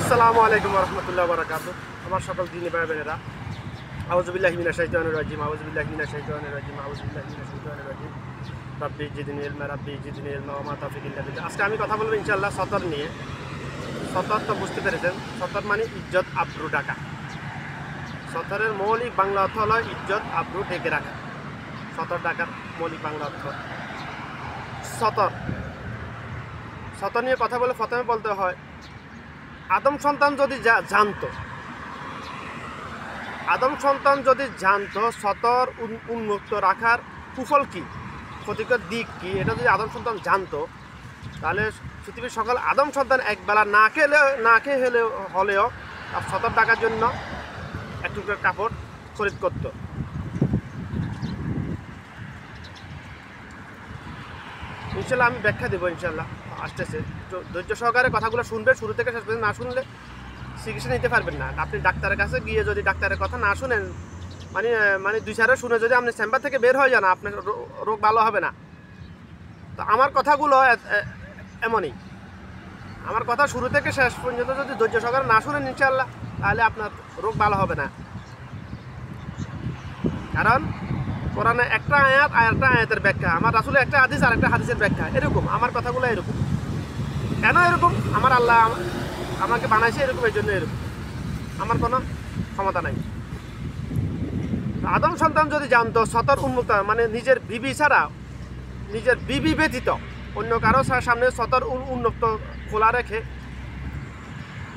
আসসালামু আলাইকুম রহমতুল্লাহ বারাকাতু। আমার সকল দিনী ভাই বোনেরা, আউযুবিল্লাহি মিনাশ শাইতানির রাজিম, আউযুবিল্লাহি মিনাশ শাইতানির রাজিম, আউযুবিল্লাহি মিনাশ শাইতানির রাজিম। রাব্বি জিদনি ইলমা, রাব্বি জিদনি ইলমা ওয়া মা তাওফীক ইল্লা বিল্লাহ। আজকে আমি কথা বলবো ইনশাআল্লাহ সতর নিয়ে। সতর তো বুঝতে পেরেছেন, সতর মানে ইজ্জত আবরু ঢাকা। সতরের মৌলিক বাংলা অর্থ হলো ইজ্জত আবরু ঢেকে রাখা। সতর ঢাকার মৌলিক বাংলা অর্থ সতর। সতর নিয়ে কথা বলে প্রথমে বলতে হয় আদম সন্তান যদি জানতো সতর উন্মুক্ত রাখার কুফল কি, ক্ষতিকর দিক কি, এটা যদি আদম সন্তান জানতো তাহলে পৃথিবীর সকল আদম সন্তান একবেলা না খেয়ে হলেও সতর রাখার জন্য একটু কাপড় খরিদ করত। ইনশাল্লাহ আমি ব্যাখ্যা দেবো, ইনশাল্লাহ আসতেছে। ধৈর্য সহকারে কথাগুলো শুনবে, শুরু থেকে শেষ পর্যন্ত। না শুনলে চিকিৎসা নিতে পারবেন না। আপনি ডাক্তারের কাছে গিয়ে যদি ডাক্তারের কথা না শুনেন, মানে দুই চারে শুনে যদি আপনি চেম্বার থেকে বের হয়ে যান, আপনার রোগ ভালো হবে না। তো আমার কথাগুলো এমনই। আমার কথা শুরু থেকে শেষ পর্যন্ত যদি ধৈর্য সহকারে না শুনেন ইনশাল্লাহ, তাহলে আপনার রোগ ভালো হবে না। কারণ কোরআনে একটা আয়াত আর একটা আয়াতের ব্যাখ্যা, আমার রাসূলের একটা হাদিস আর একটা হাদিসের ব্যাখ্যা, এরকম আমার কথাগুলো এরকম। কেন এরকম? আমার আল্লাহ আমাকে বানাইছে এরকম, এই জন্য এরকম। আমার কোনো ক্ষমতা নাই। আদম সন্তান যদি জানতো সতর উন্মুক্ত, মানে নিজের বিবি ছাড়া, নিজের বিবি ব্যতীত অন্য কারো সামনে সতর উন্মুক্ত খোলা রেখে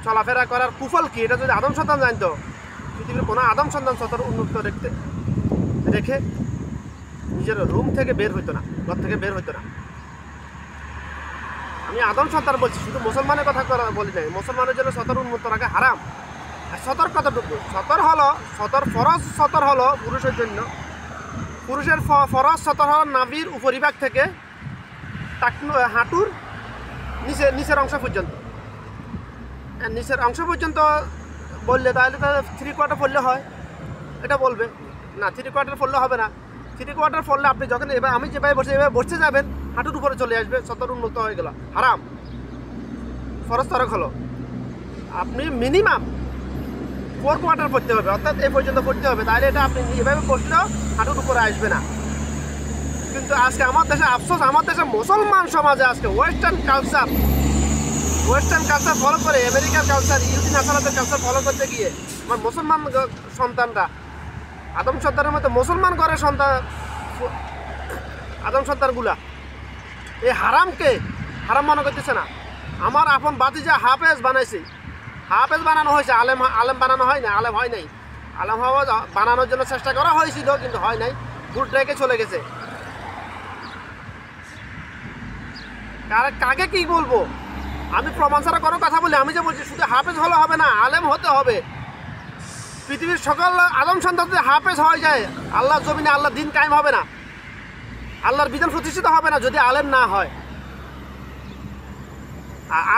চলাফেরা করার কুফল কি, এটা যদি আদম সন্তান জানতো, পৃথিবীর কোনো আদম সন্তান সতর উন্মুক্ত রেখে নিজের রুম থেকে বের হইতো না, ঘর থেকে বের হইতো না। আমি আদম সন্তান বলছি, শুধু মুসলমানের কথা বলি নাই। মুসলমানের জন্য সতর উন্মুক্ত রাখা হারাম। আর সতর কতটুকু? সতর হলো পুরুষের জন্য। পুরুষের ফরজ সতর হলো নাভির উপরিভাগ থেকে হাঁটুর নিচের অংশ পর্যন্ত। নিচের অংশ পর্যন্ত বললে তাহলে তাহলে 3/4 পড়লে হয়, এটা বলবে না। 3/4 পড়লে হবে না। 3/4 পড়লে আপনি যখন এবার আমি যেভাবে বসতে যাবেন, হাঁটুর উপরে চলে আসবে, সতর উন্মুক্ত হয়ে গেল, হারাম। ফরজ তরক হলো। আপনি মিনিমাম 4/4 পড়তে হবে, অর্থাৎ এই পর্যন্ত পড়তে হবে, তাহলে এটা আপনি এভাবে বসলেও হাঁটুর উপরে আসবে না। কিন্তু আজকে আমার দেশে আফসোস, আমার দেশে মুসলমান সমাজে আজকে ওয়েস্টার্ন কালচার ফলো করে, আমেরিকার কালচার, ইহুদি নাসারাদের কালচার ফলো করতে গিয়ে আমার মুসলমান সন্তানরা, আদম সন্তানের মতো মুসলমান ঘরের সন্তান, আদম সন্তানগুলা এই হারামকে হারাম মনে করতেছে না। আমার আপন বাতিজা হাফেজ বানাইছে, হাফেজ বানানো হয়েছে, আলেম বানানো হয় না, আলেম হয় নাই। আলেম হওয়া বানানোর জন্য চেষ্টা করা হয়েছিল, কিন্তু হয় নাই, ভুল ট্রেকে চলে গেছে। কাকে কি বলবো? আমি প্রমাণ ছাড়া কোনো কথা বলি? আমি যে বলছি শুধু হাফেজ হলে হবে না, আলেম হতে হবে। পৃথিবীর সকল আদম সন্তান যদি হাফেজ হয়ে যায়, আল্লাহর জমিনে আল্লাহর দিন কায়েম হবে না, আল্লাহর বিধান প্রতিষ্ঠিত হবে না যদি আলেম না হয়।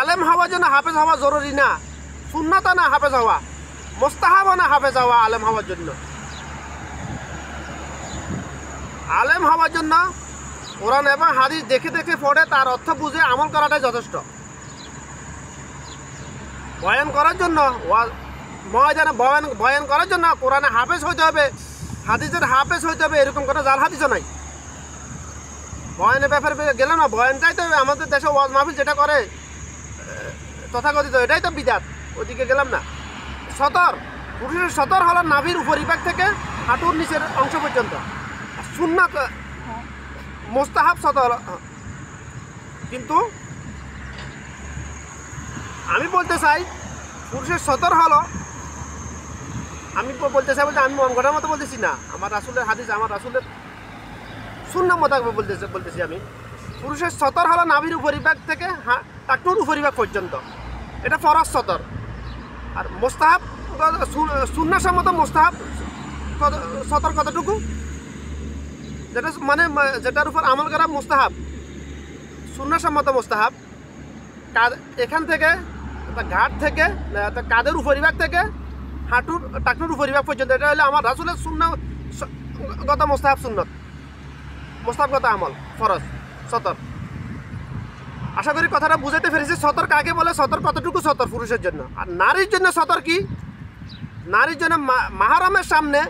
আলেম হওয়ার জন্য হাফেজ হওয়া জরুরি না, সুন্নাত না হাফেজ হওয়া, মুস্তাহাব না হাফেজ হওয়া। আলেম হওয়ার জন্য, আলেম হওয়ার জন্য কোরআন এবং হাদিস দেখে দেখে পড়ে তার অর্থ বুঝে আমল করাটাই যথেষ্ট। বয়ান করার জন্য, ময়দানে বয়ান করার জন্য কোরআনে হাফেজ হইতে হবে, হাদিসের হাফেজ হইতে হবে, এরকম কোনো জাল হাদিসও নাই। বয়ানের ব্যাপারে গেলে না, বয়ানটাই তো আমাদের দেশে ওয়াজ মাহফিল যেটা করে তথাকথিত, এটাই তো বিদাত, ওদিকে গেলাম না। সতর, পুরুষের সতর হলো নাভির উপরিভাগ থেকে হাঁটুর নিচের অংশ পর্যন্ত। সুন্নাত মুস্তাহাব সতর। কিন্তু আমি বলতে চাই পুরুষের সতর হলো, আমি বলতে চাই বলতে আমি মন গড়ার মতো বলতেছি না, আমার রাসূলের হাদিস, আমার রাসূলের সুন্নাহ মোতাবেক বলতেছি আমি। পুরুষের সতর হলো নাভির উপরিভাগ থেকে টাকনুর উপরিভাগ পর্যন্ত, এটা ফরজ সতর। আর মুস্তাহাব, সুন্নাহ সম্মত মুস্তাহাব সতর কতটুকু, যেটার উপর আমল করা মুস্তাহাব, সুন্নাহ সম্মত মুস্তাহাব। এখান থেকে ঘাট থেকে কাঁধের উপরিভাগ থেকে হাঁটুর টাকনুর উপরিভাগ পর্যন্ত, এটা হলো আমার রাসূলের সুন্নাহগত মুস্তাহাব, সুন্নত মুস্তাহাবগত আমল, ফরজ সতর। আশা করি কথাটা বুঝাতে পেরেছি। সতর কাকে বলে, সতর কতটুকু সতর পুরুষের জন্য, আর নারীর জন্য সতর কি? নারীর জন্য মাহরমের সামনে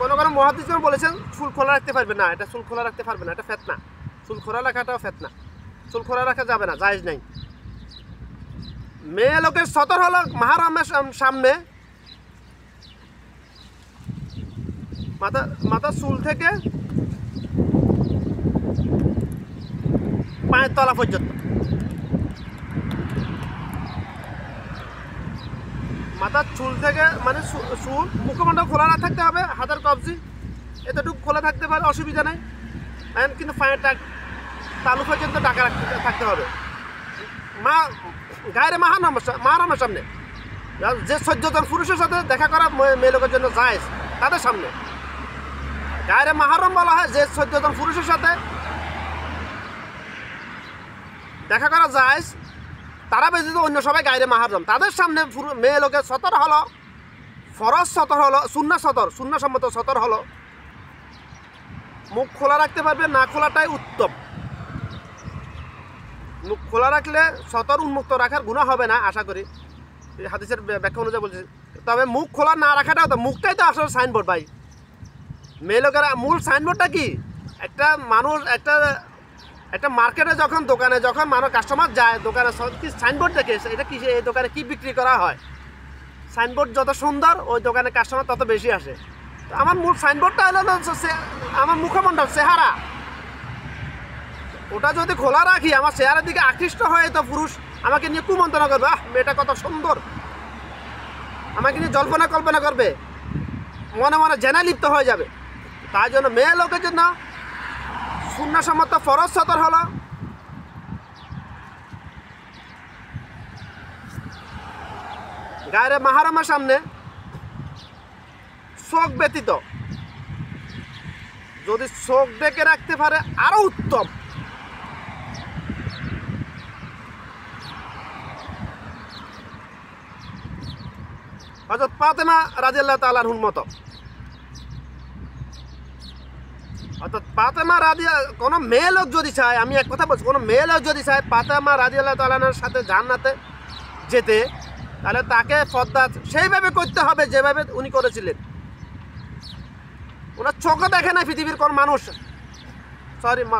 কোনো কোনো মুহাদ্দিসগণ বলেছেন চুল খোলা রাখতে পারবে না, এটা চুল খোলা রাখতে পারবে না, এটা ফিতনা। চুল খোলা রাখাটাও ফিতনা, চুল খোলা রাখা যাবে না, জায়েজ নাই। মেয়ে লোকের সতর হলো মাহরমের সামনে মাথা চুল থেকে পায়ের তলা পর্যন্ত, মাথার চুল থেকে মানে চুল, মুখমণ্ডল খোলা না থাকতে হবে, হাতের কবজি এতটুকু খোলা থাকতে পারে, অসুবিধা নেই। কিন্তু পায়ের তালু পর্যন্ত ঢাকা থাকতে হবে। গায়ের মাহরমের সামনে, যে 14 জন পুরুষের সাথে দেখা করা মেয়ে লোকের জন্য জায়েজ, তাদের সামনে গায়ের মাহরম বলা হয়। যে 14 জন পুরুষের সাথে দেখা করা জায়েজ, তারা ব্যতীত অন্য সবাই গায়ের মাহরম, তাদের সামনে মেয়ে লোকের সতর হলো ফরজ সতর, হলো সুন্নাহসম্মত সতর হলো মুখ খোলা রাখতে পারবে, না খোলাটাই উত্তম। মুখ খোলা রাখলে সতর উন্মুক্ত রাখার গুনাহ হবে না, আশা করি হাদিসের ব্যাখ্যা অনুযায়ী বলছি। তবে মুখ খোলা না রাখাটাও তো, মুখটাই তো আসলে সাইনবোর্ড ভাই। মেয়ে লোকেরা মূল সাইনবোর্ডটা কি? একটা মানুষ একটা মার্কেটে যখন দোকানে যখন মানুষ কাস্টমার যায় দোকানে, কি সাইনবোর্ড দেখে এটা কি, এই দোকানে কি বিক্রি করা হয়। সাইনবোর্ড যত সুন্দর ওই দোকানে কাস্টমার তত বেশি আসে। তো আমার মূল সাইনবোর্ডটা হলো আমার মুখমণ্ডল, চেহারা। ওটা যদি খোলা রাখি, আমার চেহারার দিকে আকৃষ্ট হয়ে তো পুরুষ আমাকে নিয়ে কুমন্ত্রণা করবে, মেয়েটা কত সুন্দর, আমাকে নিয়ে জল্পনা কল্পনা করবে, মনে মনে জেনে লিপ্ত হয়ে যাবে। তাই জন্য মেয়ে লোকের জন্য সুন্নাহসম্মত ফরজ সতর হলো গায়ের মাহরমের সামনে চোখ ব্যতীত যদি চোখ ডেকে রাখতে পারে আরো উত্তম। হযরত ফাতেমা রাদিয়াল্লাহু তাআলা আনহার মতো, অর্থাৎ ফাতেমা কোনো মেয়ে লোক যদি চায়, আমি এক কথা বলছি, কোনো মেয়ে লোক যদি চায় ফাতেমা রাদিয়াল্লাহু তাআলা আনহার সাথে জান্নাতে যেতে, তাহলে তাকে পর্দা সেইভাবে করতে হবে যেভাবে উনি করেছিলেন। ওনার চোখও দেখে না পৃথিবীর কোনো মানুষ,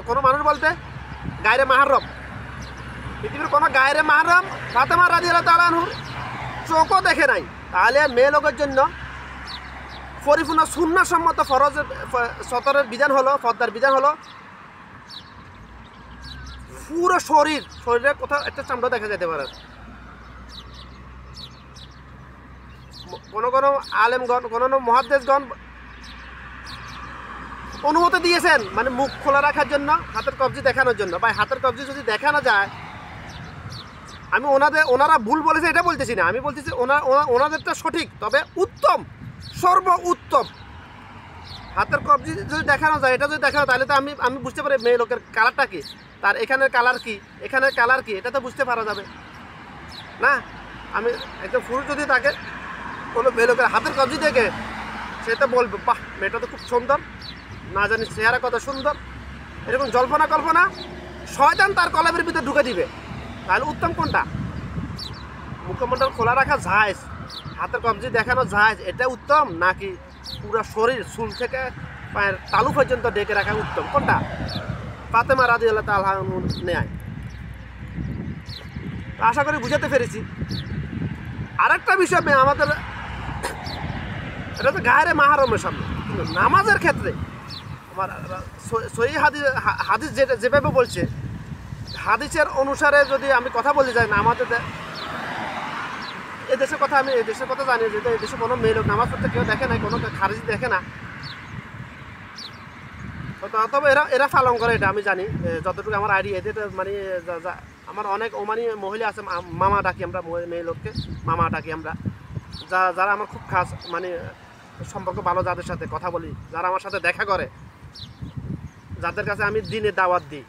কোনো মানুষ বলতে গায়রে মাহরম, পৃথিবীর কোনো গায়রে মাহরম ফাতেমা রাদিয়াল্লাহু তাআলা আনহার চোখও দেখে নাই। তাহলে মেয়ে লোকের জন্য পরিপূর্ণ সুন্নাহসম্মত ফরজ সতরের বিধান হলো, পর্দার বিধান হলো পুরো শরীরের কোথাও একটা চামড়া দেখা যেতে পারে। কোনো কোনো আলেমগণ, কোনো মুহাদ্দিসগণ অনুমতি দিয়েছেন মানে মুখ খোলা রাখার জন্য, হাতের কবজি দেখানোর জন্য। ভাই হাতের কবজি যদি দেখানো যায়, আমি ওনারা ভুল বলেছে এটা বলতেছি না, আমি বলতেছি ওনাদেরটা সঠিক, তবে উত্তম, সর্ব উত্তম। হাতের কবজি যদি দেখানো যায়, এটা যদি দেখানো, তাহলে তো আমি বুঝতে পারি মেয়ে লোকের কালারটা কি, তার এখানের কালার কি, এখানের কালার কি, এটা তো বুঝতে পারা যাবে না। আমি একদম পুরুষ যদি তাকে কোনো মেয়ে লোকের হাতের কবজি দেখে, সে তো বলবে বাহ মেয়েটা তো খুব সুন্দর, না জানি চেহারা কত সুন্দর, এরকম জল্পনা কল্পনা শয়তান তার কলবের ভিতরে ঢুকে দিবে। তাহলে উত্তম কোনটা? মুখমণ্ডল খোলা রাখা জায়েজ, হাতের কবজি দেখানো জায়েজ, এটা উত্তম, নাকি পুরো শরীর চুল থেকে পায়ের তালু পর্যন্ত ডেকে রাখা উত্তম? কোনটা? ফাতেমা রাদিয়াল্লাহু তাআলা আনহা নেয়। আশা করি বুঝাতে পেরেছি। আরেকটা বিষয় আমাদের, এটা তো গায়রে মাহরমের সামনে, কিন্তু নামাজের ক্ষেত্রে আমার সহিহ হাদিস যেভাবে বলছে, হাদিসের অনুসারে যদি আমি কথা বলতে যাই, নামাজে এদেশের কথা, আমি এদেশের কথা জানি যে এদেশে কোনো মেয়ে লোক নামাজ পড়তে কেউ দেখে নাই, কোনো খারিজি দেখে না, তবে এরা পালন করে, এটা আমি জানি যতটুকু আমার আইডিয়া। এদের মানে আমার অনেক ওমানি মহিলা আছে, মামা ডাকি আমরা, মেয়ে লোককে মামা ডাকি আমরা, যারা আমার খুব খাস মানে সম্পর্ক ভালো, যাদের সাথে কথা বলি, যারা আমার সাথে দেখা করে, যাদের কাছে আমি দিনে দাওয়াত দিই,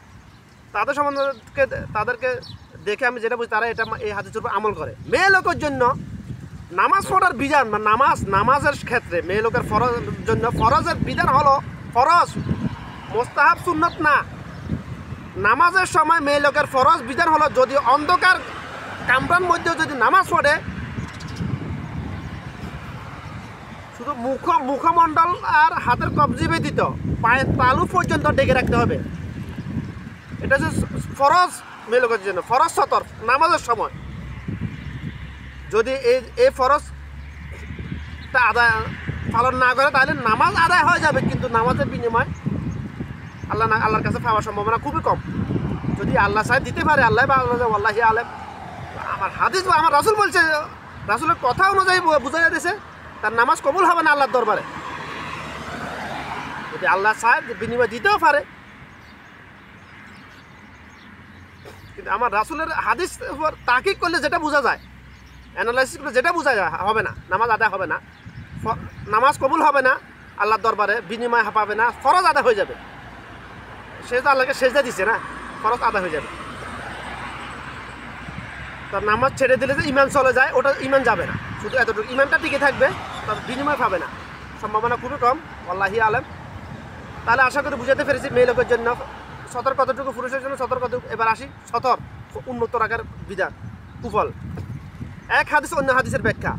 তাদের সম্বন্ধে তাদেরকে দেখে আমি যেটা বুঝি, তারা এটা এই হাদিসের উপর আমল করে। মেয়ে লোকের জন্য নামাজ পড়ার বিধান, মানে নামাজের ক্ষেত্রে মেয়ে লোকের জন্য ফরজের বিধান হলো, ফরজ মোস্তাহাব সুন্নত না। নামাজের সময় মেয়ে লোকের ফরজ বিধান হলো যদি অন্ধকার কামরার মধ্যে যদি নামাজ পড়ে শুধু মুখমণ্ডল আর হাতের কবজি ব্যতীত পায়ের তালু পর্যন্ত ডেকে রাখতে হবে। এটা হচ্ছে ফরজ মেয়ে লোকের জন্য, ফরজ সতর নামাজের সময়। যদি এই ফরজটা আদায় পালন না করে তাহলে নামাজ আদায় হয়ে যাবে, কিন্তু নামাজের বিনিময় আল্লাহর কাছে পাওয়ার সম্ভাবনা খুবই কম। যদি আল্লাহ চায় দিতে পারে, আল্লাহ বা আল্লাহ আলেম। আমার হাদিস বা আমার রাসূল বলছে, রাসূলের কথা অনুযায়ী বুঝাই দিয়েছে তার নামাজ কবুল হবে না আল্লাহর দরবারে। যদি আল্লাহ চায় বিনিময় দিতেও পারে, কিন্তু আমার রাসূলের হাদিস তাকিক করলে যেটা বোঝা যায়, অ্যানালাইসিস করলে যেটা বোঝা যায় হবে না, নামাজ আদায় হবে না, নামাজ কবুল হবে না আল্লাহর দরবারে, বিনিময় পাবে না, ফরজ আদায় হয়ে যাবে। সে তো আল্লাহকে সেজদা দিছে না, ফরজ আদায় হয়ে যাবে। তার নামাজ ছেড়ে দিলে যে ইমান চলে যায়, ওটা ইমান যাবে না, শুধু এতটুকু ইমানটা টিকে থাকবে, তার বিনিময় পাবে না, সম্ভাবনা খুবই কম। আল্লাহি আলেম। তাহলে আশা করি বুঝাতে পেরেছি মেয়ে লোকের জন্য সতর কতটুকু, পুরুষের জন্য সতর কতটুকু। এবার আসি সতর উন্মুক্ত রাখার বিধান কুফল। এক হাদিস অন্য হাদিসের ব্যাখ্যা।